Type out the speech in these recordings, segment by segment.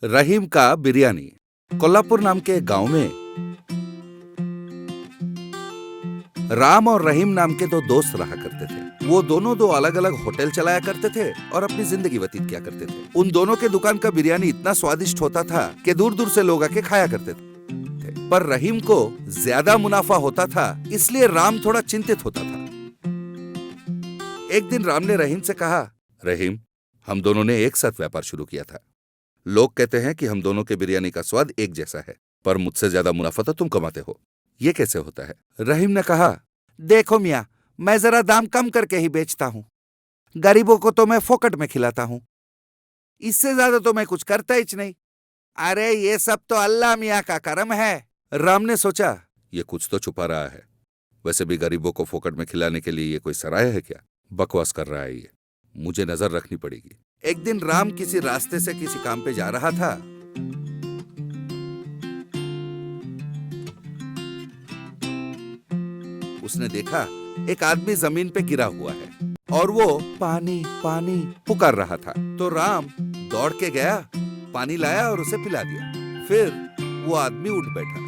रहीम का बिरयानी। कोल्हापुर नाम के गांव में राम और रहीम नाम के दो दोस्त रहा करते थे। वो दोनों दो अलग अलग होटल चलाया करते थे और अपनी जिंदगी व्यतीत किया करते थे। उन दोनों के दुकान का बिरयानी इतना स्वादिष्ट होता था कि दूर दूर से लोग आके खाया करते थे। पर रहीम को ज्यादा मुनाफा होता था, इसलिए राम थोड़ा चिंतित होता था। एक दिन राम ने रहीम से कहा, रहीम, हम दोनों ने एक साथ व्यापार शुरू किया था। लोग कहते हैं कि हम दोनों के बिरयानी का स्वाद एक जैसा है, पर मुझसे ज्यादा मुनाफा तो तुम कमाते हो। ये कैसे होता है? रहीम ने कहा, देखो मियाँ, मैं जरा दाम कम करके ही बेचता हूँ। गरीबों को तो मैं फोकट में खिलाता हूँ, इससे ज्यादा तो मैं कुछ करता ही नहीं। अरे ये सब तो अल्लाह मियाँ का करम है। राम ने सोचा, ये कुछ तो छुपा रहा है। वैसे भी गरीबों को फोकट में खिलाने के लिए ये कोई सराय है क्या? बकवास कर रहा है ये, मुझे नजर रखनी पड़ेगी। एक दिन राम किसी रास्ते से किसी काम पे जा रहा था। उसने देखा एक आदमी जमीन पे गिरा हुआ है और वो पानी पानी पुकार रहा था। तो राम दौड़ के गया, पानी लाया और उसे पिला दिया। फिर वो आदमी उठ बैठा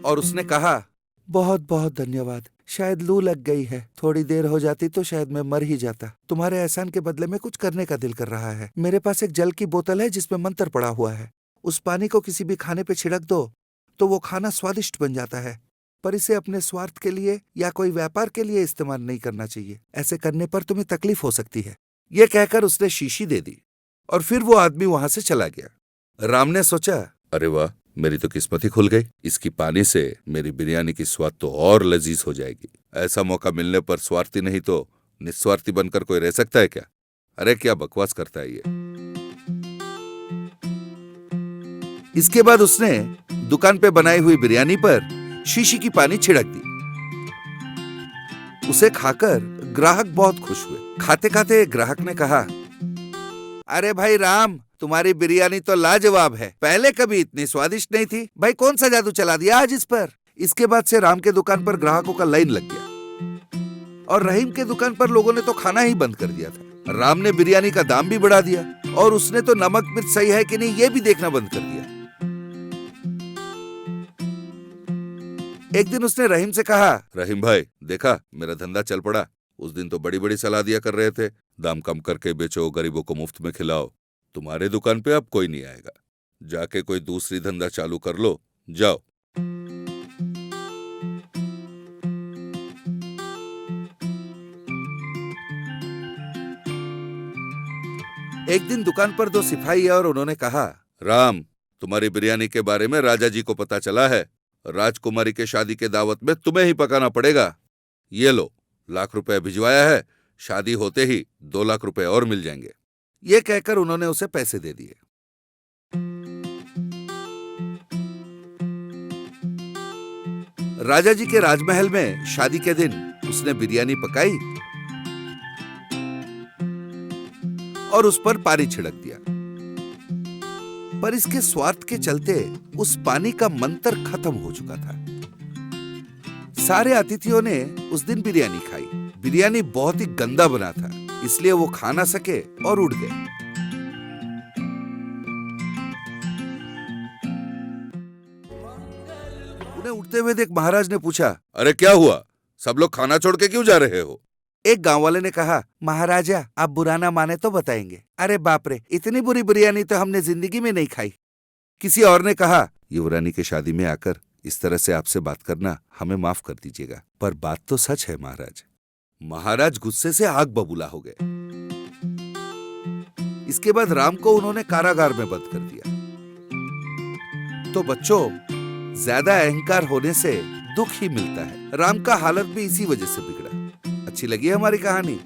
और उसने कहा, बहुत बहुत धन्यवाद। शायद लू लग गई है, थोड़ी देर हो जाती तो शायद मैं मर ही जाता। तुम्हारे एहसान के बदले में कुछ करने का दिल कर रहा है। मेरे पास एक जल की बोतल है जिसमें मंत्र पड़ा हुआ है। उस पानी को किसी भी खाने पे छिड़क दो तो वो खाना स्वादिष्ट बन जाता है। पर इसे अपने स्वार्थ के लिए या कोई व्यापार के लिए इस्तेमाल नहीं करना चाहिए। ऐसे करने पर तुम्हें तकलीफ हो सकती है। ये कहकर उसने शीशी दे दी और फिर वो आदमी वहां से चला गया। राम ने सोचा, अरे वाह, मेरी तो किस्मत ही खुल गई। इसकी पानी से मेरी बिरयानी की स्वाद तो और लजीज हो जाएगी। ऐसा मौका मिलने पर स्वार्थी नहीं तो निस्वार्थी बनकर कोई रह सकता है क्या? अरे क्या बकवास करता है ये। इसके बाद उसने दुकान पे बनाई हुई बिरयानी पर शीशी की पानी छिड़क दी। उसे खाकर ग्राहक बहुत खुश हुए। खाते खाते ग्राहक ने कहा, अरे भाई राम, तुम्हारी बिरयानी तो लाजवाब है। पहले कभी इतनी स्वादिष्ट नहीं थी। भाई कौन सा जादू चला दिया आज इस पर? इसके बाद से राम के दुकान पर ग्राहकों का लाइन लग गया और रहीम के दुकान पर लोगों ने तो खाना ही बंद कर दिया था। राम ने बिरयानी का दाम भी बढ़ा दिया और उसने तो नमक मिर्च सही है कि नहीं ये भी देखना बंद कर दिया। एक दिन उसने रहीम से कहा, रहीम भाई, देखा मेरा धंधा चल पड़ा। उस दिन तो बड़ी बड़ी सलाह दिया कर रहे थे, दाम कम करके बेचो, गरीबों को मुफ्त में खिलाओ। तुम्हारे दुकान पे अब कोई नहीं आएगा। जाके कोई दूसरी धंधा चालू कर लो, जाओ। एक दिन दुकान पर दो सिपाही और उन्होंने कहा, राम, तुम्हारी बिरयानी के बारे में राजा जी को पता चला है। राजकुमारी के शादी के दावत में तुम्हें ही पकाना पड़ेगा। ये लो, ₹1,00,000 भिजवाया है। शादी होते ही ₹2,00,000 और मिल जाएंगे। ये कहकर उन्होंने उसे पैसे दे दिए। राजा जी के राजमहल में शादी के दिन उसने बिरयानी पकाई और उस पर पानी छिड़क दिया। पर इसके स्वार्थ के चलते उस पानी का मंत्र खत्म हो चुका था। सारे अतिथियों ने उस दिन बिरयानी खाई। बिरयानी बहुत ही गंदा बना था, इसलिए वो खा ना सके और उड़ गए। उन्हें उड़ते हुए देख महाराज ने पूछा, अरे क्या हुआ? सब लोग खाना छोड़ के क्यों जा रहे हो? एक गांव वाले ने कहा, महाराजा, आप बुरा ना माने तो बताएंगे। अरे बाप रे, इतनी बुरी बिरयानी तो हमने जिंदगी में नहीं खाई। किसी और ने कहा, युवरानी की शादी में आकर इस तरह से आपसे बात करना हमें माफ कर दीजिएगा, पर बात तो सच है महाराज। महाराज गुस्से से आग बबूला हो गए। इसके बाद राम को उन्होंने कारागार में बंद कर दिया। तो बच्चों, ज्यादा अहंकार होने से दुख ही मिलता है। राम का हालत भी इसी वजह से बिगड़ा। अच्छी लगी हमारी कहानी?